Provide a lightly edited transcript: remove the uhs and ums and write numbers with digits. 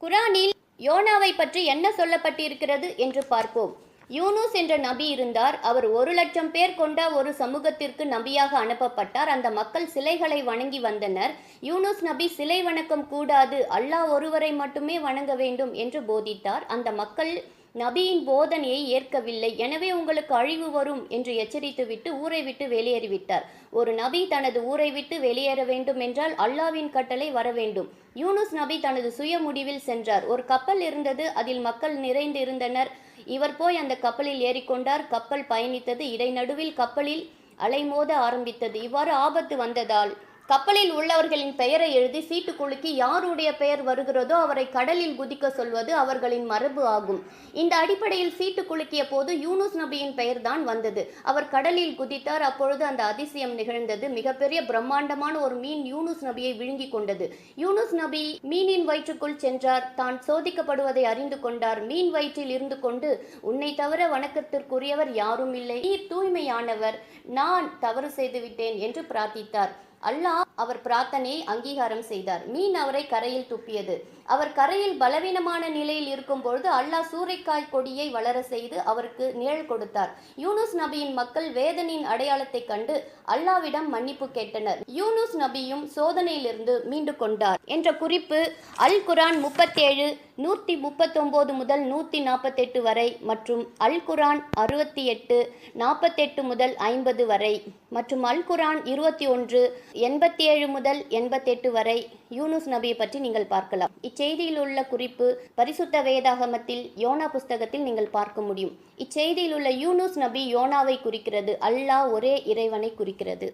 குரானில் யோனாவை பற்றி என்ன சொல்லப்பட்டிருக்கிறது என்று பார்ப்போம். யூனுஸ் என்ற நபி இருந்தார். அவர் 1,00,000 பேர் கொண்ட ஒரு சமூகத்திற்கு நபியாக அனுப்பப்பட்டார். அந்த மக்கள் சிலைகளை வணங்கி வந்தனர். யூனுஸ் நபி சிலை வணக்கம் கூடாது, அல்லாஹ் ஒருவரை மட்டுமே வணங்க வேண்டும் என்று போதித்தார். அந்த மக்கள் நபியின் போதனையை ஏற்கவில்லை. எனவே உங்களுக்கு அழிவு வரும் என்று எச்சரித்துவிட்டு ஊரை விட்டு வெளியேறிவிட்டார். ஒரு நபி தனது ஊரை விட்டு வெளியேற வேண்டும் என்றால் அல்லாவின் கட்டளை வர வேண்டும். யூனுஸ் நபி தனது சுய முடிவில் சென்றார். ஒரு கப்பல் இருந்தது, அதில் மக்கள் நிறைந்து இருந்தனர். இவர் போய் அந்த கப்பலில் ஏறிக்கொண்டார். கப்பல் பயணித்தது. இடைநடுவில் கப்பலில் அலைமோத ஆரம்பித்தது. இவ்வாறு ஆபத்து வந்ததால் கப்பலில் உள்ளவர்களின் பெயரை எழுதி சீட்டு குலுக்கி யாருடைய பெயர் வருகிறதோ அவரை கடலில் குதிக்க சொல்வது அவர்களின் மரபு ஆகும். இந்த அடிப்படையில் சீட்டு குலுக்கிய போது யூனுஸ் நபியின் பெயர் தான் வந்தது. அவர் கடலில் குதித்தார். அப்பொழுது அந்த அதிசயம் நிகழ்ந்தது. மிகப்பெரிய பிரம்மாண்டமான ஒரு மீன் யூனுஸ் நபியை விழுங்கி கொண்டது. யூனுஸ் நபி மீனின் வயிற்றுக்குள் சென்றார். தான் சோதிக்கப்படுவதை அறிந்து கொண்டார். மீன் வயிற்றில் இருந்து கொண்டு, உன்னை தவிர வணக்கத்திற்குரியவர் யாரும் இல்லை, நீர் தூய்மையானவர், நான் தவறு செய்துவிட்டேன் என்று பிரார்த்தித்தார். அல்லாஹ் அவர் பிரார்த்தனையை அங்கீகாரம் செய்தார். மீன் அவரை கரையில் துப்பியது. அவர் கரையில் பலவீனமான நிலையில் இருக்கும் பொழுது அல்லாஹ் சூறைக்காய் கொடியை வளர செய்து அவருக்கு நிழல் கொடுத்தார். யூனுஸ் நபியின் மக்கள் வேதனையின் அடையாளத்தை கண்டு அல்லாவிடம் மன்னிப்பு கேட்டனர். யூனுஸ் நபியும் சோதனையிலிருந்து மீண்டு கொண்டார் என்ற குறிப்பு அல் குரான் 37 139 முதல் 148 வரை மற்றும் அல் குரான் 68 48 முதல் 50 வரை மற்றும் அல் குரான் 21 87 முதல் 88 வரை யூனுஸ் நபியை பற்றி நீங்கள் பார்க்கலாம். இச்செய்தியில் உள்ள குறிப்பு பரிசுத்த வேதாகமத்தில் யோனா புஸ்தகத்தில் நீங்கள் பார்க்க முடியும். இச்செய்தியில் உள்ள யூனுஸ் நபி யோனாவை குறிக்கிறது. அல்லாஹ் ஒரே இறைவனை குறிக்கிறது.